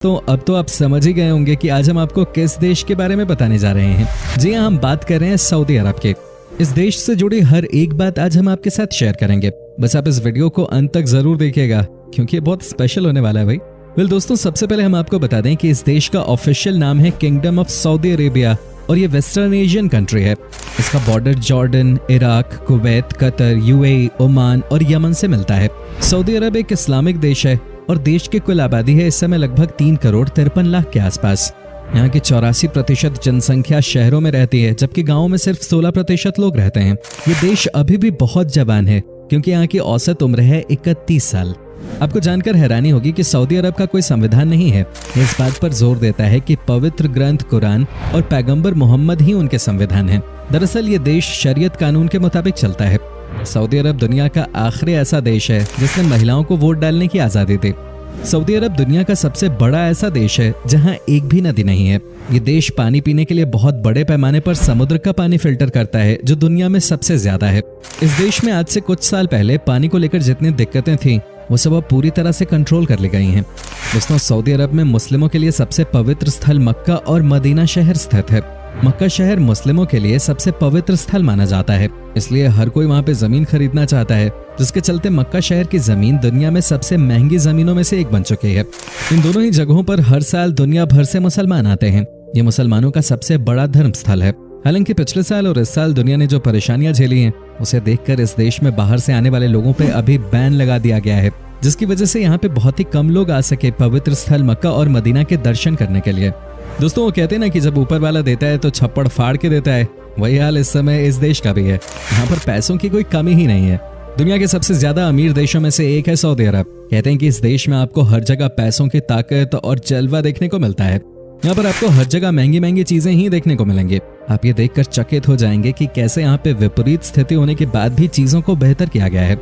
तो अब तो आप समझ ही गए होंगे कि आज हम आपको किस देश के बारे में बताने जा रहे हैं। जी हाँ, हम बात कर रहे हैं सऊदी अरब के। इस देश से जुड़ी हर एक बात आज हम आपके साथ शेयर करेंगे। बस आप इस वीडियो को अंत तक जरूर देखिएगा क्योंकि ये बहुत स्पेशल होने वाला है भाई। वेल दोस्तों, सबसे पहले हम आपको बता दें कि इस देश का ऑफिशियल नाम है किंगडम ऑफ सऊदी अरेबिया और ये वेस्टर्न एशियन कंट्री है। इसका border Jordan, Iraq, Kuwait, Qatar, UAE, Oman और यमन से मिलता है। सऊदी अरब एक इस्लामिक देश है और देश की कुल आबादी है इस समय लगभग 3,53,00,000 के आसपास। यहाँ की 84% जनसंख्या शहरों में रहती है जबकि गाँव में सिर्फ 16% लोग रहते हैं। ये देश अभी भी बहुत जवान है क्योंकि यहाँ की औसत उम्र है 31 साल। आपको जानकर हैरानी होगी कि सऊदी अरब का कोई संविधान नहीं है। ये इस बात पर जोर देता है कि पवित्र ग्रंथ कुरान और पैगंबर मोहम्मद ही उनके संविधान हैं। दरअसल ये देश शरीयत कानून के मुताबिक चलता है। सऊदी अरब दुनिया का आखिरी ऐसा देश है जिसने महिलाओं को वोट डालने की आजादी दी। सऊदी अरब दुनिया का सबसे बड़ा ऐसा देश है जहां एक भी नदी नहीं है। ये देश पानी पीने के लिए बहुत बड़े पैमाने पर समुद्र का पानी फिल्टर करता है जो दुनिया में सबसे ज्यादा है। इस देश में आज से कुछ साल पहले पानी को लेकर जितनी दिक्कतें थीं वो सब अब पूरी तरह से कंट्रोल कर ली गई हैं। दोस्तों, सऊदी अरब में मुस्लिमों के लिए सबसे पवित्र स्थल मक्का और मदीना शहर स्थित है। मक्का शहर मुस्लिमों के लिए सबसे पवित्र स्थल माना जाता है, इसलिए हर कोई वहां पे जमीन खरीदना चाहता है, जिसके चलते मक्का शहर की जमीन दुनिया में सबसे महंगी जमीनों में से एक बन चुकी है। इन दोनों ही जगहों पर हर साल दुनिया भर से मुसलमान आते हैं। ये मुसलमानों का सबसे बड़ा धर्म स्थल है। हालांकि पिछले साल और इस साल दुनिया ने जो परेशानियां झेली हैं उसे देखकर इस देश में बाहर से आने वाले लोगों पे अभी बैन लगा दिया गया है, जिसकी वजह से यहाँ पे बहुत ही कम लोग आ सके पवित्र स्थल मक्का और मदीना के दर्शन करने के लिए। दोस्तों, वो कहते हैं ना कि जब ऊपर वाला देता है तो छप्पड़ फाड़ के देता है, वही हाल इस समय इस देश का भी है। यहाँ पर पैसों की कोई कमी ही नहीं है। दुनिया के सबसे ज्यादा अमीर देशों में से एक है सऊदी अरब। कहते हैं कि इस देश में आपको हर जगह पैसों की ताकत और जलवा देखने को मिलता है। यहाँ पर आपको हर जगह महंगी महंगी चीजें ही देखने को मिलेंगी। आप ये देखकर चकित हो जाएंगे कि कैसे यहाँ पे विपरीत स्थिति होने के बाद भी चीजों को बेहतर किया गया है।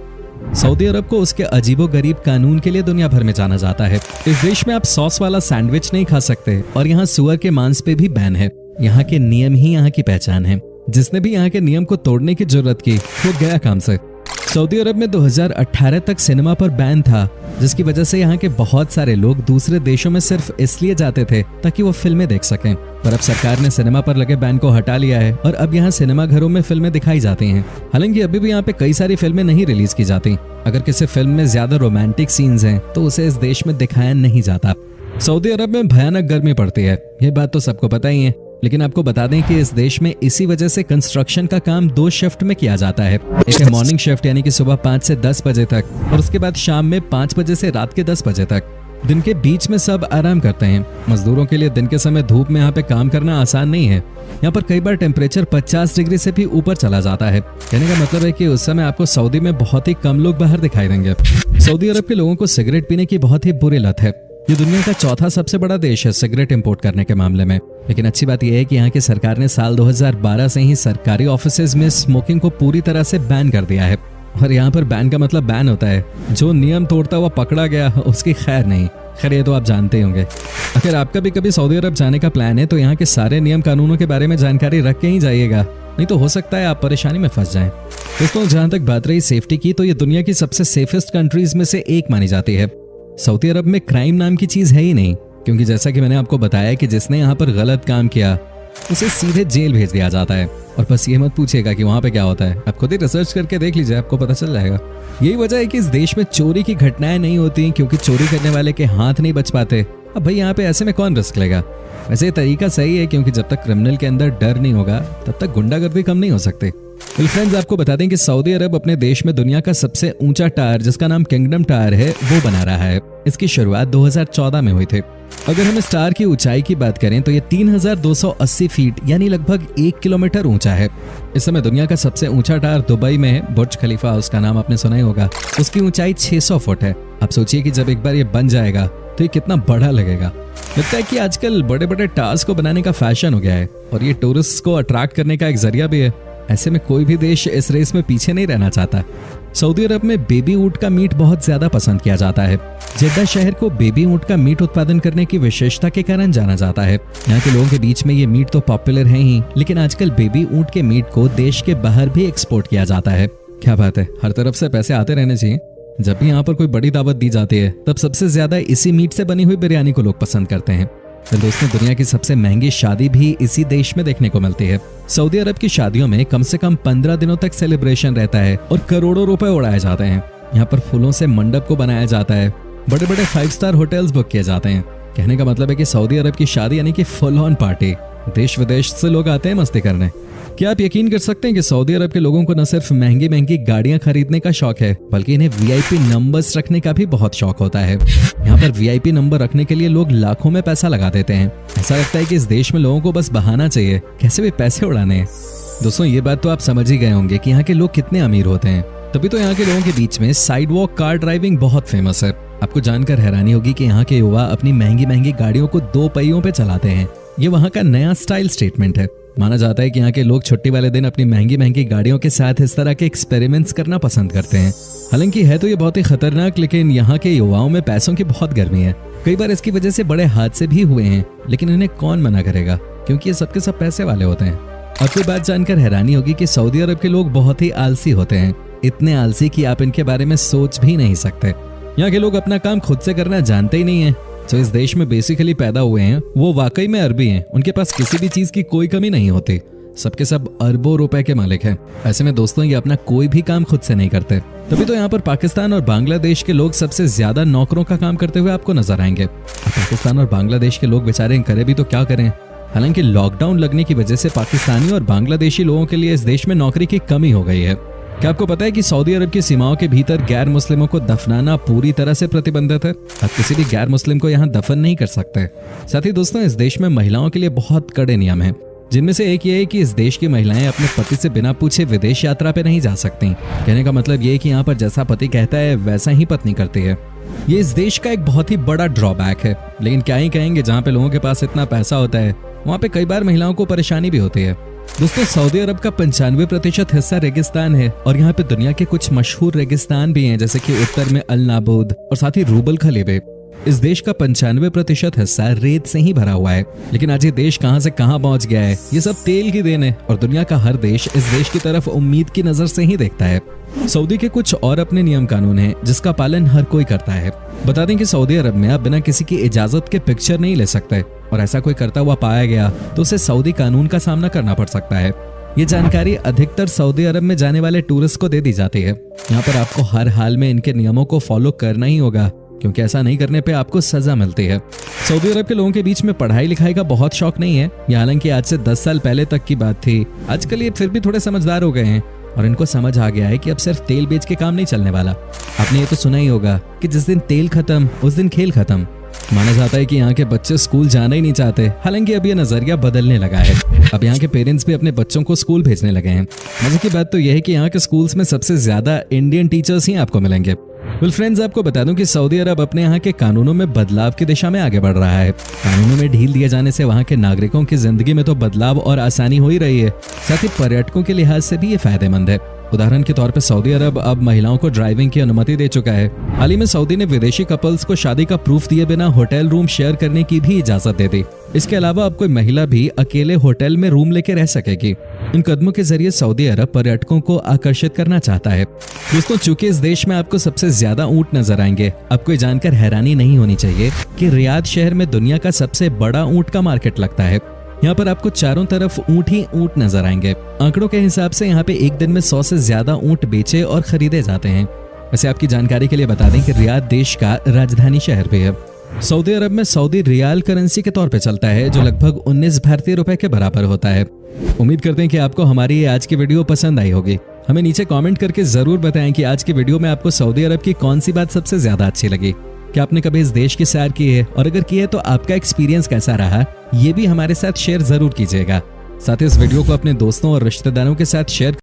सऊदी अरब को उसके अजीबोगरीब कानून के लिए दुनिया भर में जाना जाता है। इस देश में आप सॉस वाला सैंडविच नहीं खा सकते और यहाँ सुअर के मांस पे भी बैन है। यहाँ के नियम ही यहाँ की पहचान है। जिसने भी यहाँ के नियम को तोड़ने की जरूरत की वो गया काम से। सऊदी अरब में 2018 तक सिनेमा पर बैन था, जिसकी वजह से यहाँ के बहुत सारे लोग दूसरे देशों में सिर्फ इसलिए जाते थे ताकि वो फिल्में देख सकें। पर अब सरकार ने सिनेमा पर लगे बैन को हटा लिया है और अब यहाँ सिनेमा घरों में फिल्में दिखाई जाती हैं। हालांकि अभी भी यहाँ पे कई सारी फिल्में नहीं रिलीज की जाती। अगर किसी फिल्म में ज्यादा रोमांटिक सीन्स हैं तो उसे इस देश में दिखाया नहीं जाता। सऊदी अरब में भयानक गर्मी पड़ती है, ये बात तो सबको पता ही है। लेकिन आपको बता दें कि इस देश में इसी वजह से कंस्ट्रक्शन का काम 2 शिफ्ट में किया जाता है। एक है मॉर्निंग शिफ्ट यानी कि सुबह 5 से 10 बजे तक और उसके बाद शाम में 5 बजे से रात के 10 बजे तक। दिन के बीच में सब आराम करते हैं। मजदूरों के लिए दिन के समय धूप में यहाँ पे काम करना आसान नहीं है। यहाँ पर कई बार टेम्परेचर 50 डिग्री से भी ऊपर चला जाता है। कहने का मतलब है कि उस समय आपको सऊदी में बहुत ही कम लोग बाहर दिखाई देंगे। सऊदी अरब के लोगों को सिगरेट पीने की बहुत ही बुरी लत है। ये दुनिया का चौथा सबसे बड़ा देश है सिगरेट इंपोर्ट करने के मामले में। लेकिन अच्छी बात यह है कि यहाँ की सरकार ने साल 2012 से ही सरकारी ऑफिसेज में स्मोकिंग को पूरी तरह से बैन कर दिया है। और यहाँ पर बैन का मतलब बैन होता है जो नियम तोड़ता हुआ पकड़ा गया उसकी खैर नहीं। खैर ये तो आप जानते होंगे। अगर आपका भी कभी सऊदी अरब जाने का प्लान है तो यहाँ के सारे नियम कानूनों के बारे में जानकारी रख के ही जाइएगा, नहीं तो हो सकता है आप परेशानी में फंस जाएं। दोस्तों, जहां तक बात रही सेफ्टी की तो ये दुनिया की सबसे सेफेस्ट कंट्रीज में से एक मानी जाती है। सऊदी अरब में क्राइम नाम की चीज है ही नहीं, क्योंकि जैसा कि मैंने आपको बताया कि जिसने यहाँ पर गलत काम किया उसे सीधे जेल भेज दिया जाता है। और बस ये मत पूछिएगा कि वहाँ पे क्या होता है, आप खुद ही रिसर्च करके देख लीजिए, आपको पता चल जाएगा। यही वजह है कि इस देश में चोरी की घटनाएं नहीं होती क्योंकि चोरी करने वाले के हाथ नहीं बच पाते। अब भाई यहाँ पे ऐसे में कौन रिस्क लेगा। वैसे ये तरीका सही है क्योंकि जब तक क्रिमिनल के अंदर डर नहीं होगा तब तक गुंडागर्दी कम नहीं हो सकती। फ्रेंड्स, आपको बता दें कि सऊदी अरब अपने देश में दुनिया का सबसे ऊंचा टावर जिसका नाम किंगडम टावर है वो बना रहा है। इसकी शुरुआत 2014 में हुई थी। अगर हम इस टावर की ऊंचाई की बात करें तो ये 3280 फीट यानी लगभग 1 किलोमीटर ऊंचा है। इस समय दुनिया का सबसे ऊंचा टावर दुबई में है, बुर्ज खलीफा, उसका नाम आपने सुना ही होगा। उसकी ऊंचाई 600 फुट है। आप सोचिए कि जब एक बार ये बन जाएगा तो ये कितना बड़ा लगेगा। लगता है कि आजकल बड़े बड़े टावर्स को बनाने का फैशन हो गया है और ये टूरिस्ट को अट्रैक्ट करने का एक जरिया भी है। ऐसे में कोई भी देश इस रेस में पीछे नहीं रहना चाहता। सऊदी अरब में बेबी ऊंट का मीट बहुत ज्यादा पसंद किया जाता है। जेद्दा शहर को बेबी ऊंट का मीट उत्पादन करने की विशेषता के कारण जाना जाता है। यहाँ के लोगों के बीच में ये मीट तो पॉपुलर है ही, लेकिन आजकल बेबी ऊंट के मीट को देश के बाहर भी एक्सपोर्ट किया जाता है। क्या बात है, हर तरफ से पैसे आते रहने चाहिए। जब भी यहाँ पर कोई बड़ी दावत दी जाती है तब सबसे ज्यादा इसी मीट से बनी हुई बिरयानी को लोग पसंद करते हैं। तो दोस्तों, दुनिया की सबसे महंगी शादी भी इसी देश में देखने को मिलती है। सऊदी अरब की शादियों में कम से कम 15 दिनों तक सेलिब्रेशन रहता है और करोड़ों रुपए उड़ाए जाते हैं। यहाँ पर फूलों से मंडप को बनाया जाता है, बड़े बड़े 5 स्टार होटल्स बुक किए जाते हैं। कहने का मतलब है कि सऊदी अरब की शादी यानी कि फुल ऑन पार्टी। देश विदेश से लोग आते हैं मस्ती करने। क्या आप यकीन कर सकते हैं कि सऊदी अरब के लोगों को न सिर्फ महंगी महंगी गाड़ियां खरीदने का शौक है, बल्कि इन्हें वीआईपी नंबर्स रखने का भी बहुत शौक होता है। यहाँ पर वीआईपी नंबर रखने के लिए लोग लाखों में पैसा लगा देते हैं। ऐसा लगता है कि इस देश में लोगों को बस बहाना चाहिए, कैसे भी पैसे उड़ाने हैं। दोस्तों, ये बात तो आप समझ ही गए होंगे कि यहाँ के लोग कितने अमीर होते हैं। तभी तो यहाँ के लोगों के बीच में साइड वॉक कार ड्राइविंग बहुत फेमस है। आपको जानकर हैरानी होगी कि यहाँ के युवा अपनी महंगी महंगी गाड़ियों को 2 पहियों पे चलाते हैं। ये वहाँ का नया स्टाइल स्टेटमेंट है। माना जाता है कि यहाँ के लोग छुट्टी वाले दिन अपनी महंगी महंगी गाड़ियों के साथ इस तरह के एक्सपेरिमेंट्स करना पसंद करते हैं। हालांकि है तो ये बहुत ही खतरनाक, लेकिन यहाँ के युवाओं में पैसों की बहुत गर्मी है। कई बार इसकी वजह से बड़े हादसे भी हुए हैं, लेकिन इन्हें कौन मना करेगा, क्योंकि ये सबके सब पैसे वाले होते हैं। आपको बात जानकर हैरानी होगी कि सऊदी अरब के लोग बहुत ही आलसी होते हैं। इतने आलसी कि आप इनके बारे में सोच भी नहीं सकते। यहाँ के लोग अपना काम खुद से करना जानते ही नहीं है। जो इस देश में बेसिकली पैदा हुए हैं वो वाकई में अरबी हैं। उनके पास किसी भी चीज की कोई कमी नहीं होती। सबके सब अरबों रुपए के मालिक हैं। ऐसे में दोस्तों, ये अपना कोई भी काम खुद से नहीं करते। तभी तो यहाँ पर पाकिस्तान और बांग्लादेश के लोग सबसे ज्यादा नौकरों का काम करते हुए आपको नजर आएंगे। पाकिस्तान और बांग्लादेश के लोग बेचारे करे भी तो क्या करें। हालांकि लॉकडाउन लगने की वजह से पाकिस्तानी और बांग्लादेशी लोगों के लिए इस देश में नौकरी की कमी हो गई है। क्या आपको पता है कि सऊदी अरब की सीमाओं के भीतर गैर मुस्लिमों को दफनाना पूरी तरह से प्रतिबंधित है। आप किसी भी गैर मुस्लिम को यहाँ दफन नहीं कर सकते। साथ ही दोस्तों, इस देश में महिलाओं के लिए बहुत कड़े नियम हैं, जिनमें से एक ये है कि इस देश की महिलाएं अपने पति से बिना पूछे विदेश यात्रा पे नहीं जा सकती। कहने का मतलब ये है कि यहाँ पर जैसा पति कहता है वैसा ही पत्नी करती है। ये इस देश का एक बहुत ही बड़ा ड्रॉबैक है, लेकिन क्या ही कहेंगे, जहाँ पे लोगों के पास इतना पैसा होता है वहाँ पे कई बार महिलाओं को परेशानी भी होती है। दोस्तों, सऊदी अरब का 95% हिस्सा रेगिस्तान है और यहाँ पे दुनिया के कुछ मशहूर रेगिस्तान भी हैं, जैसे कि उत्तर में अल नाबूद और साथ ही रूबल खलीबे। इस देश का 95% हिस्सा रेत से ही भरा हुआ है। लेकिन आज ये देश कहां से कहां पहुंच गया है, ये सब तेल की देन है और दुनिया का हर देश इस देश की तरफ उम्मीद की नजर से ही देखता है। सऊदी के कुछ और अपने नियम कानून हैं जिसका पालन हर कोई करता है। बता दें कि सऊदी अरब में आप बिना किसी की इजाजत के पिक्चर नहीं ले सकते और ऐसा कोई करता हुआ पाया गया तो उसे सऊदी कानून का सामना करना पड़ सकता है। ये जानकारी अधिकतर सऊदी अरब में जाने वाले टूरिस्ट को दे दी जाती है। यहाँ पर आपको हर हाल में इनके नियमों को फॉलो करना ही होगा, क्योंकि ऐसा नहीं करने पे आपको सजा मिलती है। सऊदी अरब के लोगों के बीच में पढ़ाई लिखाई का बहुत शौक नहीं है। ये हालांकि आज से 10 साल पहले तक की बात थी। आजकल ये फिर भी थोड़े समझदार हो गए हैं और इनको समझ आ गया है कि अब सिर्फ तेल बेच के काम नहीं चलने वाला। आपने ये तो सुना ही होगा कि जिस दिन तेल खत्म उस दिन खेल खत्म। माना जाता है कि यहाँ के बच्चे स्कूल जाना ही नहीं चाहते। हालांकि अब ये नजरिया बदलने लगा है। अब यहाँ के पेरेंट्स भी अपने बच्चों को स्कूल भेजने लगे हैं। मजे की बात तो यह है कि यहाँ के स्कूल्स में सबसे ज्यादा इंडियन टीचर्स ही आपको मिलेंगे। वेल फ्रेंड्स, आपको बता दूं कि सऊदी अरब अपने यहाँ के कानूनों में बदलाव की दिशा में आगे बढ़ रहा है। कानूनों में ढील दिए जाने से वहाँ के नागरिकों की जिंदगी में तो बदलाव और आसानी हो ही रही है, साथ ही पर्यटकों के लिहाज से भी ये फायदेमंद है। उदाहरण के तौर पर सऊदी अरब अब महिलाओं को ड्राइविंग की अनुमति दे चुका है। हाल ही में सऊदी ने विदेशी कपल्स को शादी का प्रूफ दिए बिना होटल रूम शेयर करने की भी इजाजत दे दी। इसके अलावा अब कोई महिला भी अकेले होटल में रूम लेके रह सकेगी। इन कदमों के जरिए सऊदी अरब पर्यटकों को आकर्षित करना चाहता है। दोस्तों, चूंकि इस देश में आपको सबसे ज्यादा ऊंट नजर आएंगे, आपको ये जानकर हैरानी नहीं होनी चाहिए कि रियाद शहर में दुनिया का सबसे बड़ा ऊंट का मार्केट लगता है। यहाँ पर आपको चारों तरफ ऊंट ही ऊंट नजर आएंगे। आंकड़ों के हिसाब से यहाँ पे एक दिन में 100 से ज्यादा ऊंट बेचे और खरीदे जाते हैं। वैसे आपकी जानकारी के लिए बता दें कि रियाद देश का राजधानी शहर भी है। सऊदी अरब में सऊदी रियाल करेंसी के तौर पे चलता है, जो लगभग 19 भारतीय रुपए के बराबर होता है। उम्मीद करते हैं कि आपको हमारी ये आज की वीडियो पसंद आई होगी। हमें नीचे कमेंट करके जरूर बताएं कि आज की वीडियो में आपको सऊदी अरब की कौन सी बात सबसे ज्यादा अच्छी लगी। क्या आपने कभी इस देश की सैर की है, और अगर की है तो आपका एक्सपीरियंस कैसा रहा, ये भी हमारे साथ शेयर जरूर कीजिएगा। साथ ही इस वीडियो को अपने दोस्तों और रिश्तेदारों के साथ शेयर